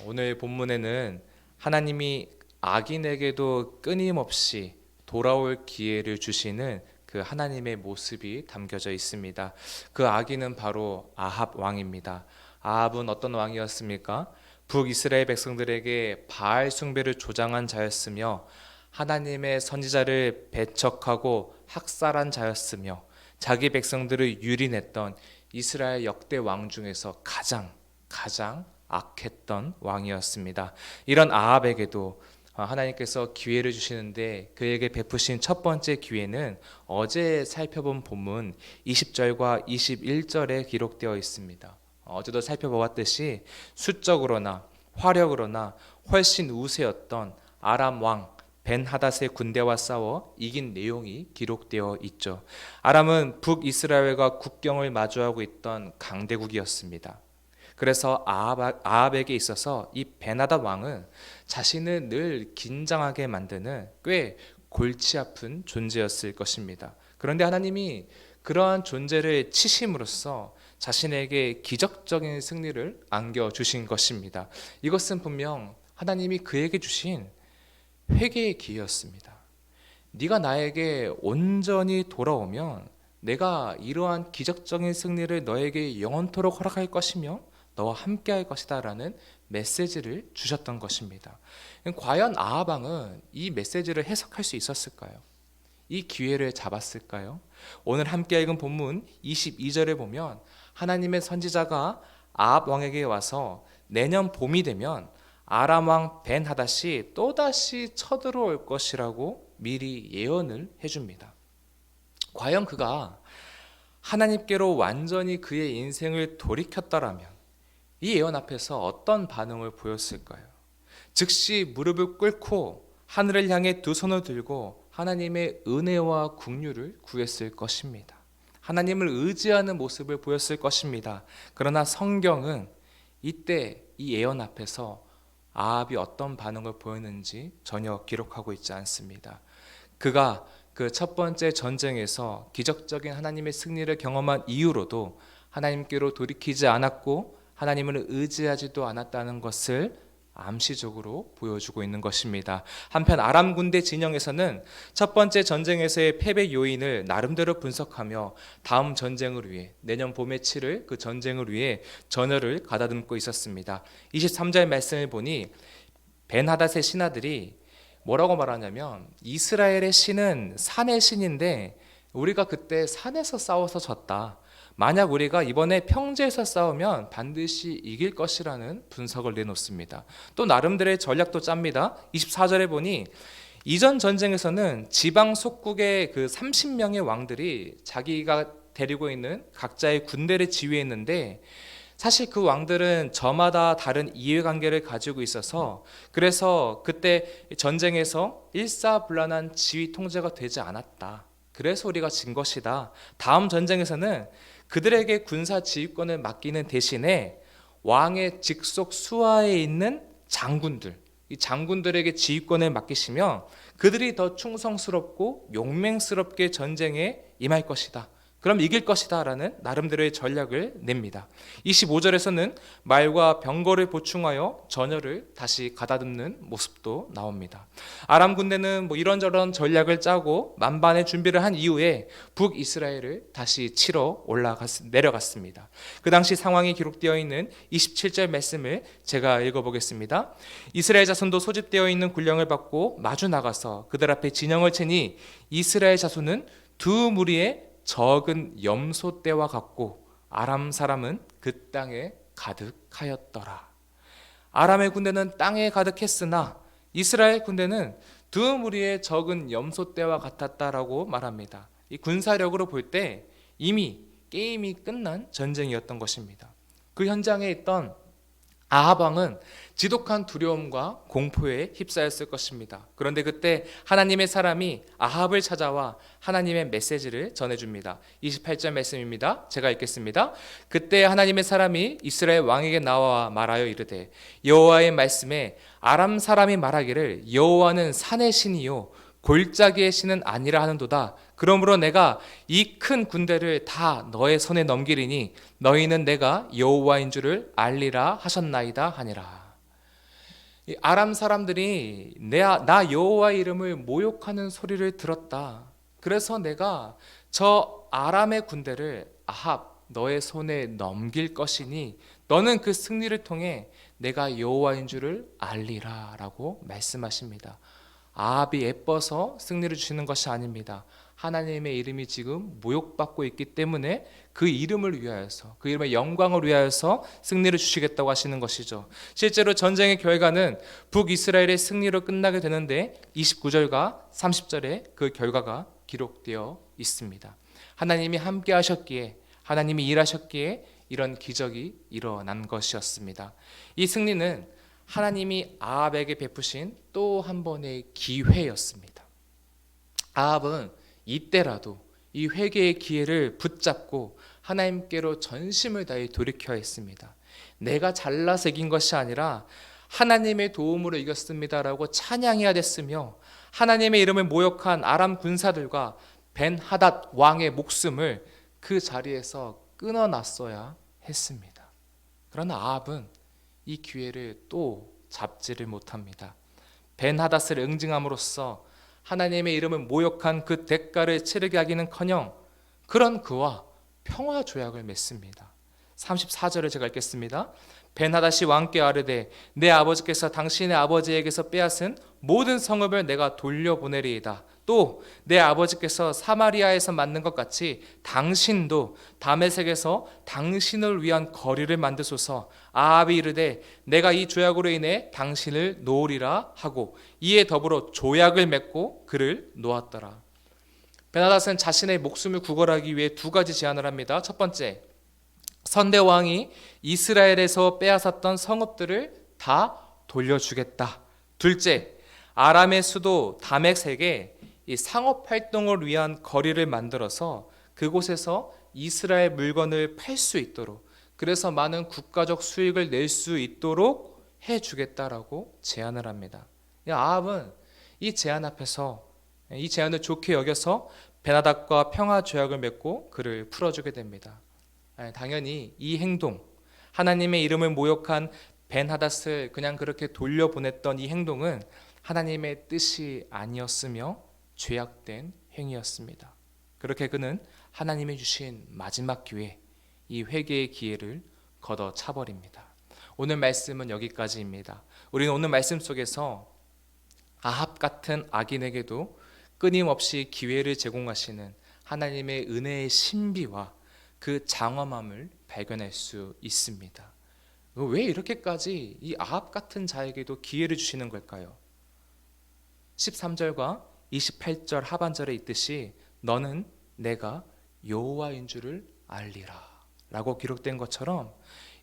오늘 본문에는 하나님이 악인에게도 끊임없이 돌아올 기회를 주시는 그 하나님의 모습이 담겨져 있습니다. 그 악인은 바로 아합 왕입니다. 아합은 어떤 왕이었습니까? 북이스라엘 백성들에게 바알 숭배를 조장한 자였으며 하나님의 선지자를 배척하고 학살한 자였으며 자기 백성들을 유린했던 이스라엘 역대 왕 중에서 가장 악했던 왕이었습니다. 이런 아합에게도 하나님께서 기회를 주시는데 그에게 베푸신 첫 번째 기회는 어제 살펴본 본문 20절과 21절에 기록되어 있습니다. 어제도 살펴보았듯이 수적으로나 화력으로나 훨씬 우세였던 아람 왕 벤하닷의 군대와 싸워 이긴 내용이 기록되어 있죠. 아람은 북이스라엘과 국경을 마주하고 있던 강대국이었습니다. 그래서 아합에게 있어서 이 베나닷 왕은 자신을 늘 긴장하게 만드는 꽤 골치 아픈 존재였을 것입니다. 그런데 하나님이 그러한 존재를 치심으로써 자신에게 기적적인 승리를 안겨주신 것입니다. 이것은 분명 하나님이 그에게 주신 회개의 기회였습니다. 네가 나에게 온전히 돌아오면 내가 이러한 기적적인 승리를 너에게 영원토록 허락할 것이며 너와 함께할 것이다 라는 메시지를 주셨던 것입니다. 과연 아합 왕은 이 메시지를 해석할 수 있었을까요? 이 기회를 잡았을까요? 오늘 함께 읽은 본문 22절에 보면 하나님의 선지자가 아합 왕에게 와서 내년 봄이 되면 아람 왕 벤하닷이 또다시 쳐들어올 것이라고 미리 예언을 해줍니다. 과연 그가 하나님께로 완전히 그의 인생을 돌이켰더라면 이 예언 앞에서 어떤 반응을 보였을까요? 즉시 무릎을 꿇고 하늘을 향해 두 손을 들고 하나님의 은혜와 긍휼을 구했을 것입니다. 하나님을 의지하는 모습을 보였을 것입니다. 그러나 성경은 이때 이 예언 앞에서 아합이 어떤 반응을 보였는지 전혀 기록하고 있지 않습니다. 그가 그 첫 번째 전쟁에서 기적적인 하나님의 승리를 경험한 이후로도 하나님께로 돌이키지 않았고 하나님을 의지하지도 않았다는 것을 암시적으로 보여주고 있는 것입니다. 한편 아람 군대 진영에서는 첫 번째 전쟁에서의 패배 요인을 나름대로 분석하며 다음 전쟁을 위해 내년 봄에 치를 그 전쟁을 위해 전열을 가다듬고 있었습니다. 23절 말씀을 보니 벤하닷의 신하들이 뭐라고 말하냐면 이스라엘의 신은 산의 신인데 우리가 그때 산에서 싸워서 졌다. 만약 우리가 이번에 평지에서 싸우면 반드시 이길 것이라는 분석을 내놓습니다. 또 나름대로의 전략도 짭니다. 24절에 보니 이전 전쟁에서는 지방 속국의 그 30명의 왕들이 자기가 데리고 있는 각자의 군대를 지휘했는데 사실 그 왕들은 저마다 다른 이해관계를 가지고 있어서 그래서 그때 전쟁에서 일사불란한 지휘 통제가 되지 않았다. 그래서 우리가 진 것이다. 다음 전쟁에서는 그들에게 군사 지휘권을 맡기는 대신에 왕의 직속 수하에 있는 장군들, 이 장군들에게 지휘권을 맡기시면 그들이 더 충성스럽고 용맹스럽게 전쟁에 임할 것이다. 그럼 이길 것이다 라는 나름대로의 전략을 냅니다. 25절에서는 말과 병거를 보충하여 전열을 다시 가다듬는 모습도 나옵니다. 아람 군대는 이런저런 전략을 짜고 만반의 준비를 한 이후에 북이스라엘을 다시 치러 내려갔습니다. 그 당시 상황이 기록되어 있는 27절 말씀을 제가 읽어보겠습니다. 이스라엘 자손도 소집되어 있는 군령을 받고 마주 나가서 그들 앞에 진영을 치니 이스라엘 자손은 두 무리의 적은 염소 떼와 같고 아람 사람은 그 땅에 가득하였더라. 아람의 군대는 땅에 가득했으나 이스라엘 군대는 두 무리의 적은 염소 떼와 같았다라고 말합니다. 이 군사력으로 볼 때 이미 게임이 끝난 전쟁이었던 것입니다. 그 현장에 있던 아합 왕은 지독한 두려움과 공포에 휩싸였을 것입니다. 그런데 그때 하나님의 사람이 아합을 찾아와 하나님의 메시지를 전해줍니다. 28절 말씀입니다. 제가 읽겠습니다. 그때 하나님의 사람이 이스라엘 왕에게 나와 말하여 이르되 여호와의 말씀에 아람 사람이 말하기를 여호와는 산의 신이요 골짜기의 신은 아니라 하는도다. 그러므로 내가 이 큰 군대를 다 너의 손에 넘기리니 너희는 내가 여호와인 줄을 알리라 하셨나이다 하니라. 이 아람 사람들이 나 여호와의 이름을 모욕하는 소리를 들었다. 그래서 내가 저 아람의 군대를 아합 너의 손에 넘길 것이니 너는 그 승리를 통해 내가 여호와인 줄을 알리라라고 말씀하십니다. 아합이 예뻐서 승리를 주시는 것이 아닙니다. 하나님의 이름이 지금 모욕받고 있기 때문에 그 이름을 위하여서, 그 이름의 영광을 위하여서 승리를 주시겠다고 하시는 것이죠. 실제로 전쟁의 결과는 북이스라엘의 승리로 끝나게 되는데 29절과 30절에 그 결과가 기록되어 있습니다. 하나님이 함께 하셨기에, 하나님이 일하셨기에 이런 기적이 일어난 것이었습니다. 이 승리는 하나님이 아합에게 베푸신 또 한 번의 기회였습니다. 아합은 이때라도 이 회개의 기회를 붙잡고 하나님께로 전심을 다해 돌이켜야 했습니다. 내가 잘나서 이긴 것이 아니라 하나님의 도움으로 이겼습니다라고 찬양해야 됐으며, 하나님의 이름을 모욕한 아람 군사들과 벤하닷 왕의 목숨을 그 자리에서 끊어놨어야 했습니다. 그러나 아합은 이 기회를 또 잡지를 못합니다. 벤하닷을 응징함으로써 하나님의 이름을 모욕한 그 대가를 치르게 하기는커녕 그런 그와 평화 조약을 맺습니다. 34절을 제가 읽겠습니다. 벤하닷이 왕께 아뢰되 내 아버지께서 당신의 아버지에게서 빼앗은 모든 성읍을 내가 돌려보내리이다. 또 내 아버지께서 사마리아에서 만든 것 같이 당신도 다메섹에서 당신을 위한 거리를 만드소서. 아합이 이르되 내가 이 조약으로 인해 당신을 놓으리라 하고 이에 더불어 조약을 맺고 그를 놓았더라. 벤하닷은 자신의 목숨을 구걸하기 위해 두 가지 제안을 합니다. 첫 번째, 선대왕이 이스라엘에서 빼앗았던 성읍들을 다 돌려주겠다. 둘째, 아람의 수도 다메섹에 이 상업 활동을 위한 거리를 만들어서 그곳에서 이스라엘 물건을 팔 수 있도록, 그래서 많은 국가적 수익을 낼 수 있도록 해주겠다라고 제안을 합니다. 아합은 이 제안 앞에서, 이 제안을 좋게 여겨서 베나닥과 평화 조약을 맺고 그를 풀어주게 됩니다. 당연히 이 행동, 하나님의 이름을 모욕한 벤하닷을 그냥 그렇게 돌려보냈던 이 행동은 하나님의 뜻이 아니었으며 죄악된 행위였습니다. 그렇게 그는 하나님이 주신 마지막 기회, 이 회개의 기회를 걷어차버립니다. 오늘 말씀은 여기까지입니다. 우리는 오늘 말씀 속에서 아합 같은 악인에게도 끊임없이 기회를 제공하시는 하나님의 은혜의 신비와 그 장엄함을 발견할 수 있습니다. 왜 이렇게까지 이 아합 같은 자에게도 기회를 주시는 걸까요? 13절과 28절 하반절에 있듯이 너는 내가 여호와인 줄을 알리라 라고 기록된 것처럼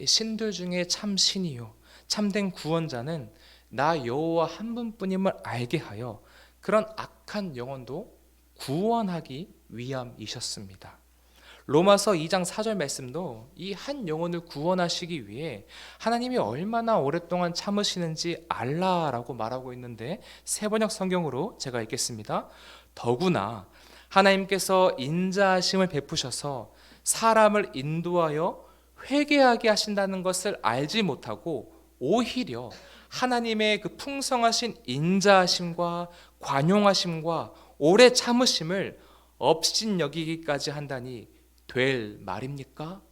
신들 중에 참 신이요 참된 구원자는 나 여호와 한 분뿐임을 알게 하여 그런 악한 영혼도 구원하기 위함이셨습니다. 로마서 2장 4절 말씀도 이 한 영혼을 구원하시기 위해 하나님이 얼마나 오랫동안 참으시는지 알라라고 말하고 있는데, 새번역 성경으로 제가 읽겠습니다. 더구나 하나님께서 인자하심을 베푸셔서 사람을 인도하여 회개하게 하신다는 것을 알지 못하고 오히려 하나님의 그 풍성하신 인자하심과 관용하심과 오래 참으심을 업신여기기까지 한다니 될 말입니까?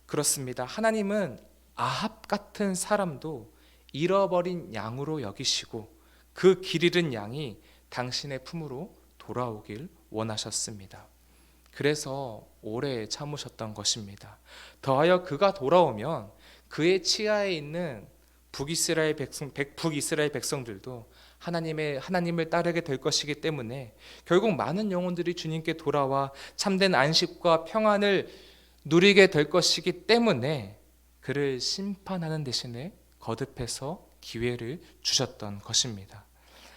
그렇습니다. 하나님은 아합 같은 사람도 잃어버린 양으로 여기시고 그 길 잃은 양이 당신의 품으로 돌아오길 원하셨습니다. 그래서 오래 참으셨던 것입니다. 더하여 그가 돌아오면 그의 치하에 있는 북이스라엘 백성들도 하나님을 따르게 될 것이기 때문에 결국 많은 영혼들이 주님께 돌아와 참된 안식과 평안을 누리게 될 것이기 때문에 그를 심판하는 대신에 거듭해서 기회를 주셨던 것입니다.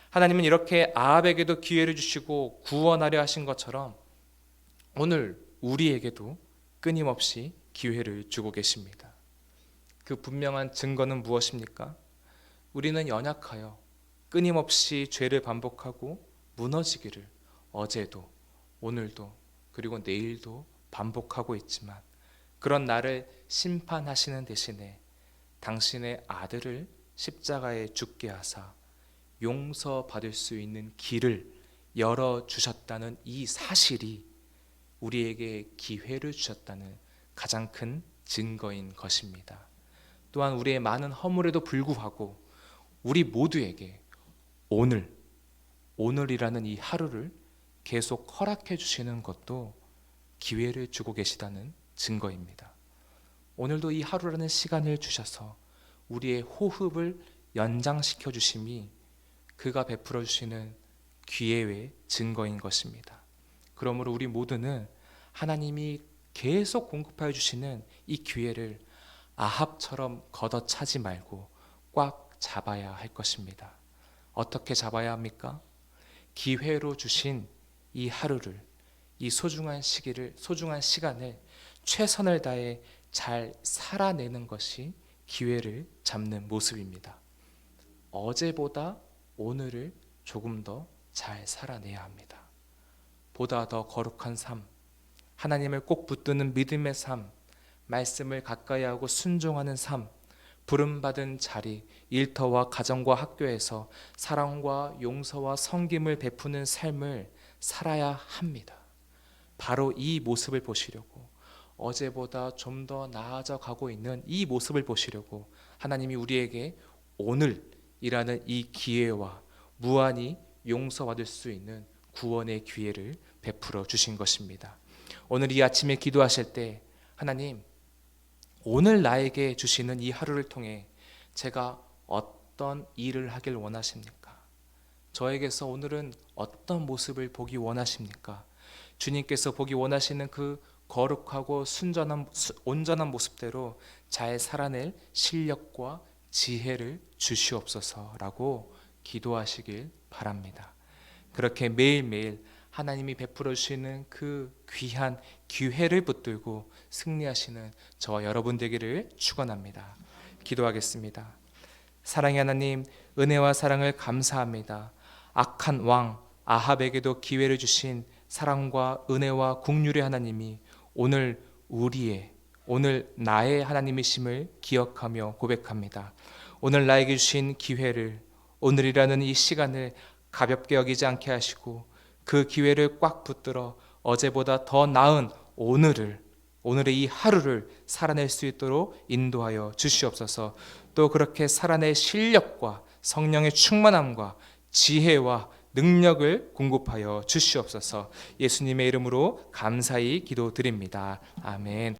하나님은 이렇게 아합에게도 기회를 주시고 구원하려 하신 것처럼 오늘 우리에게도 끊임없이 기회를 주고 계십니다. 그 분명한 증거는 무엇입니까? 우리는 연약하여 끊임없이 죄를 반복하고 무너지기를 어제도 오늘도 그리고 내일도 반복하고 있지만, 그런 나를 심판하시는 대신에 당신의 아들을 십자가에 죽게 하사 용서받을 수 있는 길을 열어주셨다는 이 사실이 우리에게 기회를 주셨다는 가장 큰 증거인 것입니다. 또한 우리의 많은 허물에도 불구하고 우리 모두에게 오늘이라는 이 하루를 계속 허락해 주시는 것도 기회를 주고 계시다는 증거입니다. 오늘도 이 하루라는 시간을 주셔서 우리의 호흡을 연장시켜 주심이 그가 베풀어 주시는 기회의 증거인 것입니다. 그러므로 우리 모두는 하나님이 계속 공급하여 주시는 이 기회를 아합처럼 걷어차지 말고 꽉 잡아야 할 것입니다. 어떻게 잡아야 합니까? 기회로 주신 이 하루를, 이 소중한 시간을 최선을 다해 잘 살아내는 것이 기회를 잡는 모습입니다. 어제보다 오늘을 조금 더 잘 살아내야 합니다. 보다 더 거룩한 삶, 하나님을 꼭 붙드는 믿음의 삶, 말씀을 가까이 하고 순종하는 삶, 부름받은 자리, 일터와 가정과 학교에서 사랑과 용서와 섬김을 베푸는 삶을 살아야 합니다. 바로 이 모습을 보시려고, 어제보다 좀 더 나아져 가고 있는 이 모습을 보시려고 하나님이 우리에게 오늘이라는 이 기회와 무한히 용서받을 수 있는 구원의 기회를 베풀어 주신 것입니다. 오늘 이 아침에 기도하실 때 하나님, 오늘 나에게 주시는 이 하루를 통해 제가 어떤 일을 하길 원하십니까? 저에게서 오늘은 어떤 모습을 보기 원하십니까? 주님께서 보기 원하시는 그 거룩하고 온전한 모습대로 잘 살아낼 실력과 지혜를 주시옵소서라고 기도하시길 바랍니다. 그렇게 매일매일 하나님이 베풀어 주시는 그 귀한 기회를 붙들고 승리하시는 저와 여러분 되기를 축원합니다. 기도하겠습니다. 사랑의 하나님, 은혜와 사랑을 감사합니다. 악한 왕 아합에게도 기회를 주신 사랑과 은혜와 긍휼의 하나님이 오늘 나의 하나님이심을 기억하며 고백합니다. 오늘 나에게 주신 기회를, 오늘이라는 이 시간을 가볍게 여기지 않게 하시고 그 기회를 꽉 붙들어 어제보다 더 나은 오늘의 이 하루를 살아낼 수 있도록 인도하여 주시옵소서. 또 그렇게 살아낼 실력과 성령의 충만함과 지혜와 능력을 공급하여 주시옵소서. 예수님의 이름으로 감사히 기도드립니다. 아멘.